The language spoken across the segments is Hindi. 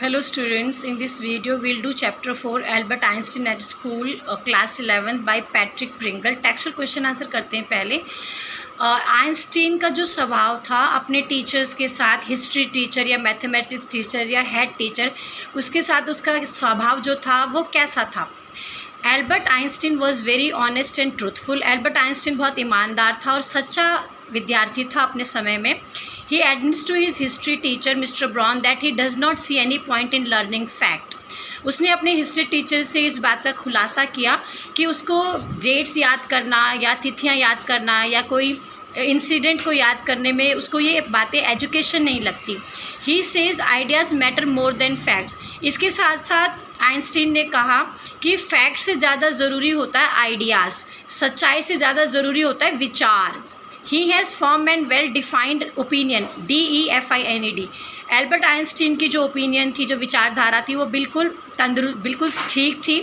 Hello students, in this video we'll do chapter 4 Albert Einstein at school class 11 by Patrick Pringle। Textual question answer करते हैं पहले। आइंस्टीन का जो स्वभाव था अपने टीचर्स के साथ, हिस्ट्री टीचर या मैथमेटिक्स टीचर या हेड टीचर, उसके साथ उसका स्वभाव जो था वो कैसा था। Albert Einstein was very honest and truthful. Albert Einstein बहुत ईमानदार था और सच्चा विद्यार्थी था अपने समय में। He admits to his history teacher Mr. Braun that he does not see any point in learning fact। उसने अपने हिस्ट्री टीचर से इस बात का खुलासा किया कि उसको डेट्स याद करना या तिथियां याद करना या कोई इंसिडेंट को याद करने में उसको ये बातें एजुकेशन नहीं लगती। He says ideas matter more than facts। इसके साथ साथ आइंस्टीन ने कहा कि फैक्ट से ज़्यादा ज़रूरी होता है आइडियाज़, सच्चाई से ज़्यादा ज़रूरी होता है विचार। He has formed and well defined opinion, DEFINED। Albert Einstein की जो ओपिनियन थी, जो विचारधारा थी, वो बिल्कुल ठीक थी।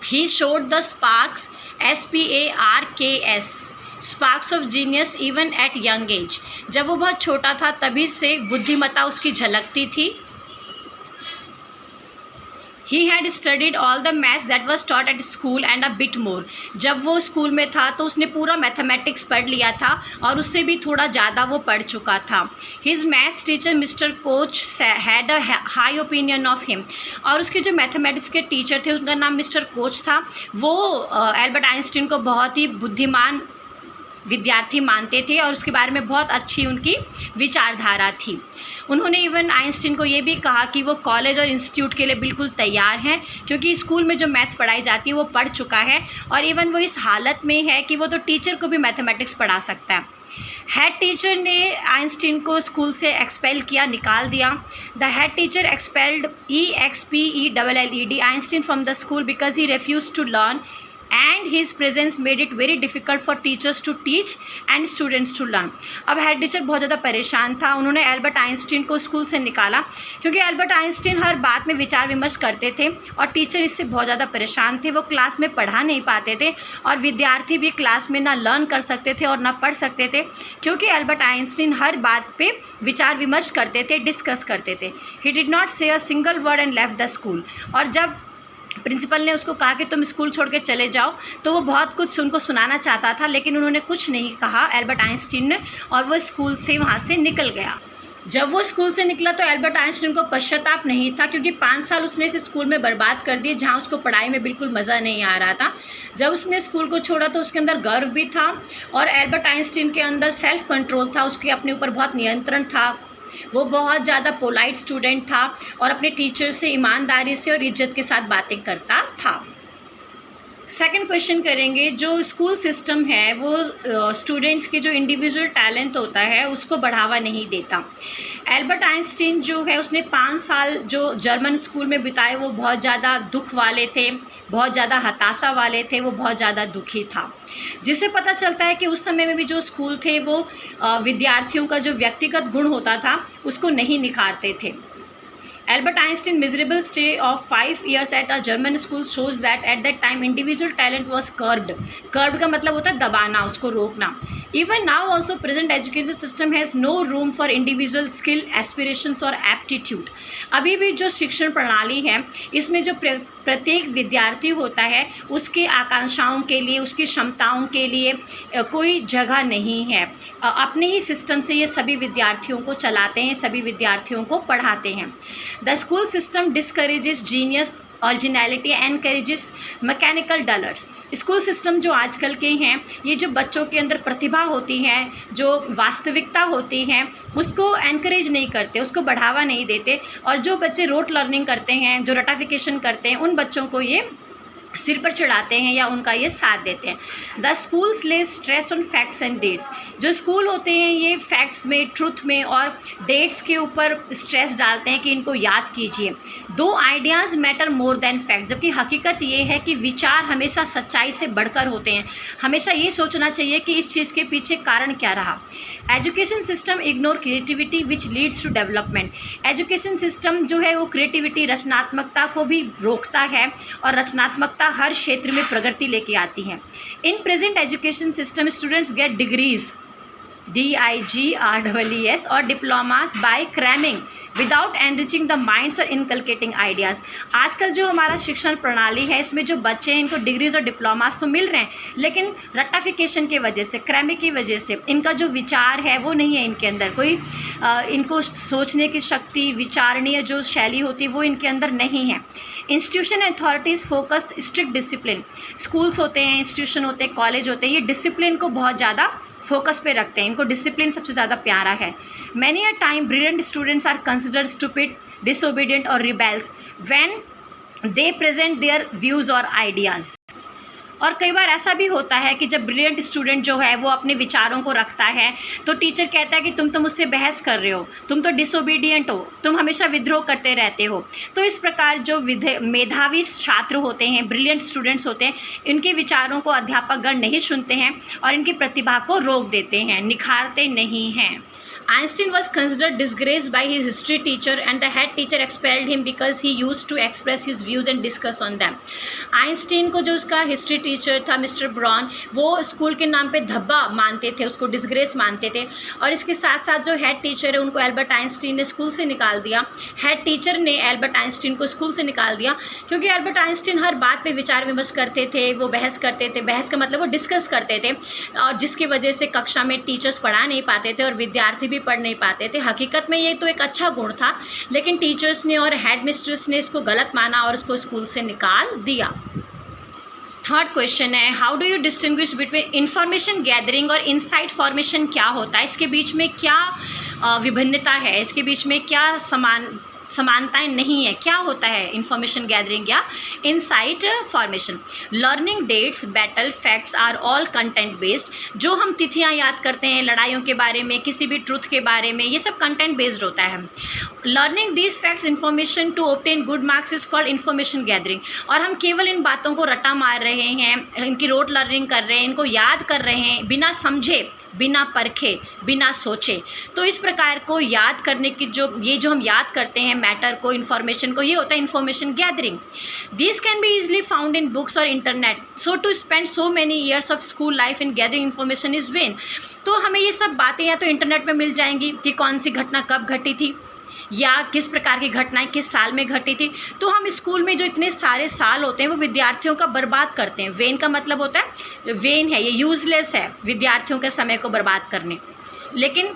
He showed the sparks, SPARKS, sparks of genius even at young age। जब वो बहुत छोटा था तभी से बुद्धिमत्ता उसकी झलकती थी। He had studied all the maths that was taught at school and a bit more। जब वो स्कूल में था तो उसने पूरा मैथमेटिक्स पढ़ लिया था और उससे भी थोड़ा ज़्यादा वो पढ़ चुका था। His maths teacher Mr. Koch had a high opinion of him। और उसके जो मैथमेटिक्स के टीचर थे उनका नाम मिस्टर कोच था। वो एल्बर्ट आइंस्टीन को बहुत ही बुद्धिमान विद्यार्थी मानते थे और उसके बारे में बहुत अच्छी उनकी विचारधारा थी। उन्होंने इवन आइंस्टीन को ये भी कहा कि वो कॉलेज और इंस्टीट्यूट के लिए बिल्कुल तैयार हैं, क्योंकि स्कूल में जो मैथ्स पढ़ाई जाती है वो पढ़ चुका है और इवन वो इस हालत में है कि वो तो टीचर को भी मैथमेटिक्स पढ़ा सकता है। हेड टीचर ने आइंस्टीन को स्कूल से एक्सपेल किया, निकाल दिया। The head teacher expelled EXPELLED Einstein from the school because he refuse to learn and his presence made it very difficult for teachers to teach and students to learn। अब हेड टीचर बहुत ज़्यादा परेशान था। उन्होंने एल्बर्ट आइंस्टीन को स्कूल से निकाला क्योंकि एल्बर्ट आइंस्टीन हर बात में विचार विमर्श करते थे और टीचर इससे बहुत ज़्यादा परेशान थे। वो क्लास में पढ़ा नहीं पाते थे और विद्यार्थी भी क्लास में ना लर्न कर सकते थे और ना पढ़ सकते थे, क्योंकि एल्बर्ट आइंस्टीन हर बात पे विचार विमर्श करते थे, डिस्कस करते थे। ही डिड नॉट से a single word and left the school. और जब प्रिंसिपल ने उसको कहा कि तुम स्कूल छोड़ के चले जाओ तो वो बहुत कुछ उनको सुनाना चाहता था, लेकिन उन्होंने कुछ नहीं कहा एल्बर्ट आइंस्टीन ने, और वो स्कूल से वहाँ से निकल गया। जब वो स्कूल से निकला तो एल्बर्ट आइंस्टीन को पश्चाताप नहीं था, क्योंकि 5 साल उसने इस स्कूल में बर्बाद कर दिए जहाँ उसको पढ़ाई में बिल्कुल मज़ा नहीं आ रहा था। जब उसने स्कूल को छोड़ा तो उसके अंदर गर्व भी था और एल्बर्ट आइंस्टीन के अंदर सेल्फ कंट्रोल था, उसके अपने ऊपर बहुत नियंत्रण था। वो बहुत ज़्यादा पोलाइट स्टूडेंट था और अपने टीचर से ईमानदारी से और इज्जत के साथ बातें करता था। सेकंड क्वेश्चन करेंगे। जो स्कूल सिस्टम है वो स्टूडेंट्स के जो इंडिविजुअल टैलेंट होता है उसको बढ़ावा नहीं देता। एल्बर्ट आइंस्टीन जो है उसने 5 साल जो जर्मन स्कूल में बिताए वो बहुत ज़्यादा दुख वाले थे, बहुत ज़्यादा हताशा वाले थे, वो बहुत ज़्यादा दुखी था, जिससे पता चलता है कि उस समय में भी जो स्कूल थे वो विद्यार्थियों का जो व्यक्तिगत गुण होता था उसको नहीं निखारते थे। Albert Einstein's miserable stay of 5 years at a German school shows that at that time individual talent was curbed। Curbed का मतलब होता है दबाना, उसको रोकना। Even now also present education system has no room for individual skill, aspirations और aptitude। अभी भी जो शिक्षण प्रणाली है इसमें जो प्रत्येक विद्यार्थी होता है उसके आकांक्षाओं के लिए, उसकी क्षमताओं के लिए कोई जगह नहीं है। अपने ही सिस्टम से ये सभी विद्यार्थियों को चलाते हैं, सभी विद्यार्थियों को पढ़ाते हैं। The school system discourages genius originality, encourages mechanical dollars. School system जो आजकल के हैं ये जो बच्चों के अंदर प्रतिभा होती है, जो वास्तविकता होती है, उसको एनकरेज नहीं करते, उसको बढ़ावा नहीं देते, और जो बच्चे रोट लर्निंग करते हैं, जो रटाफिकेशन करते हैं, उन बच्चों को ये सिर पर चढ़ाते हैं या उनका ये साथ देते हैं। The schools lay stress on facts and dates. जो स्कूल होते हैं ये फैक्ट्स में, ट्रुथ में और डेट्स के ऊपर स्ट्रेस डालते हैं कि इनको याद कीजिए। दो ideas matter more than fact. जबकि हकीकत ये है कि विचार हमेशा सच्चाई से बढ़कर होते हैं। हमेशा ये सोचना चाहिए कि इस चीज़ के पीछे कारण क्या रहा। Education system ignore creativity which leads to development. Education system जो है वो क्रिएटिविटी, रचनात्मकता को भी रोकता है और रचनात्मकता हर क्षेत्र में प्रगति लेके आती है। In present education system students get degrees DIGREES और diplomas by cramming without enriching the minds और इनकलकेटिंग आइडियाज़। आजकल जो हमारा शिक्षण प्रणाली है इसमें जो बच्चे हैं इनको डिग्रीज और डिप्लोमास तो मिल रहे हैं, लेकिन रट्टाफिकेशन की वजह से, क्रैमिंग की वजह से इनका जो विचार है वो नहीं है इनके अंदर, कोई इनको सोचने की शक्ति, विचारणीय जो शैली होती है वो इनके अंदर नहीं है। Institution authorities focus strict discipline, schools होते हैं, इंस्टीट्यूशन होते हैं, कॉलेज होते हैं, ये डिसिप्लिन को बहुत ज़्यादा फोकस पे रखते हैं, इनको डिसिप्लिन सबसे ज़्यादा प्यारा है। Many a time brilliant students are considered stupid, disobedient और rebels when they present their views और आइडियाज़। और कई बार ऐसा भी होता है कि जब ब्रिलियंट स्टूडेंट जो है वो अपने विचारों को रखता है तो टीचर कहता है कि तुम तो मुझसे बहस कर रहे हो, तुम तो डिसोबीडियंट हो, तुम हमेशा विद्रोह करते रहते हो। तो इस प्रकार जो मेधावी छात्र होते हैं, ब्रिलियंट स्टूडेंट्स होते हैं, इनके विचारों को अध्यापकगण नहीं सुनते हैं और इनकी प्रतिभा को रोक देते हैं, निखारते नहीं हैं। Einstein was considered disgraced by his history teacher and the head teacher expelled him because he used to express his views and discuss on them. Einstein को जो उसका हिस्ट्री टीचर था मिस्टर ब्राउन, वो स्कूल के नाम पे धब्बा मानते थे, उसको डिसग्रेस मानते थे। और इसके साथ साथ जो हेड टीचर है उनको एल्बर्ट आइंस्टीन ने स्कूल से निकाल दिया। हेड टीचर ने एल्बर्ट आइंस्टीन को स्कूल से निकाल दिया क्योंकि एल्बर्ट आइंस्टीन हर बात पे विचार विमर्श करते थे, वो बहस करते थे, बहस का मतलब वो डिस्कस करते थे, और जिसकी वजह से कक्षा में टीचर्स पढ़ा नहीं पाते थे और विद्यार्थी भी पढ़ नहीं पाते थे। हकीकत में ये तो एक अच्छा गुण था, लेकिन टीचर्स ने और हेड मिस्ट्रेस ने इसको गलत माना और उसको स्कूल से निकाल दिया। थर्ड क्वेश्चन है, how do you distinguish between information gathering और इनसाइट फॉर्मेशन? क्या होता है, इसके बीच में क्या विभिन्नता है, इसके बीच में क्या समानताएं नहीं है, क्या होता है इंफॉर्मेशन गैदरिंग या insight formation? Learning dates, battle, facts are all content based. जो हम तिथियां याद करते हैं लड़ाइयों के बारे में, किसी भी ट्रुथ के बारे में, ये सब कंटेंट बेस्ड होता है। Learning these facts information to obtain good marks is called information gathering. और हम केवल इन बातों को रट्टा मार रहे हैं, इनकी रोट लर्निंग कर रहे हैं, इनको याद कर रहे हैं बिना समझे, बिना परखे, बिना सोचे। तो इस प्रकार को याद करने की जो हम याद करते हैं मैटर को, इन्फॉर्मेशन को, ये होता है information gathering. This can be easily found in books और internet, so to spend so many years of school life in gathering information is vain. तो हमें ये सब बातें या तो इंटरनेट में मिल जाएंगी कि कौन सी घटना कब घटी थी या किस प्रकार की घटनाएं किस साल में घटी थी। तो हम स्कूल में जो इतने सारे साल होते हैं वो विद्यार्थियों का बर्बाद करते हैं। वेन का मतलब होता है, वेन है ये, यूजलेस है विद्यार्थियों के समय को बर्बाद करने। लेकिन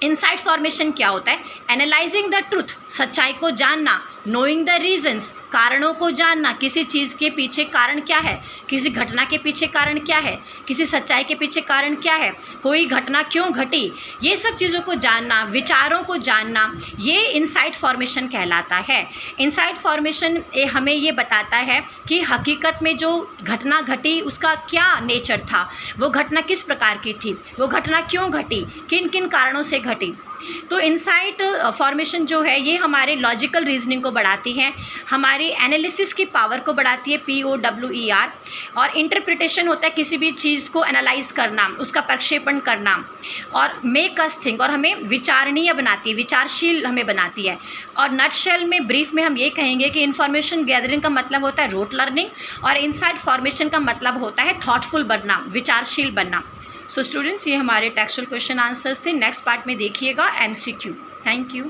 इनसाइट फॉर्मेशन क्या होता है? एनालाइजिंग द ट्रुथ, सच्चाई को जानना, नोइंग द रीजन्स, कारणों को जानना, किसी चीज़ के पीछे कारण क्या है, किसी घटना के पीछे कारण क्या है, किसी सच्चाई के पीछे कारण क्या है, कोई घटना क्यों घटी, ये सब चीज़ों को जानना, विचारों को जानना, ये इनसाइट फॉर्मेशन कहलाता है। इनसाइट फॉर्मेशन हमें ये बताता है कि हकीकत में जो घटना घटी उसका क्या नेचर था, वो घटना किस प्रकार की थी, वो घटना क्यों घटी, किन किन कारणों से घटी। तो इनसाइट फॉर्मेशन जो है ये हमारे लॉजिकल रीजनिंग को बढ़ाती है, हमारी एनालिसिस की पावर को बढ़ाती है, POWER। और इंटरप्रिटेशन होता है किसी भी चीज़ को एनालाइज करना, उसका प्रक्षेपण करना, और मेक अस थिंक, और हमें विचारणीय बनाती है, विचारशील हमें बनाती है। और नटशेल में, ब्रीफ में हम ये कहेंगे कि इन्फॉर्मेशन गैदरिंग का मतलब होता है रोट लर्निंग और इनसाइट फॉर्मेशन का मतलब होता है थॉटफुल बनना, विचारशील बनना। सो स्टूडेंट्स, ये हमारे टेक्सचुअल क्वेश्चन आंसर्स थे। नेक्स्ट पार्ट में देखिएगा MCQ। Thank you.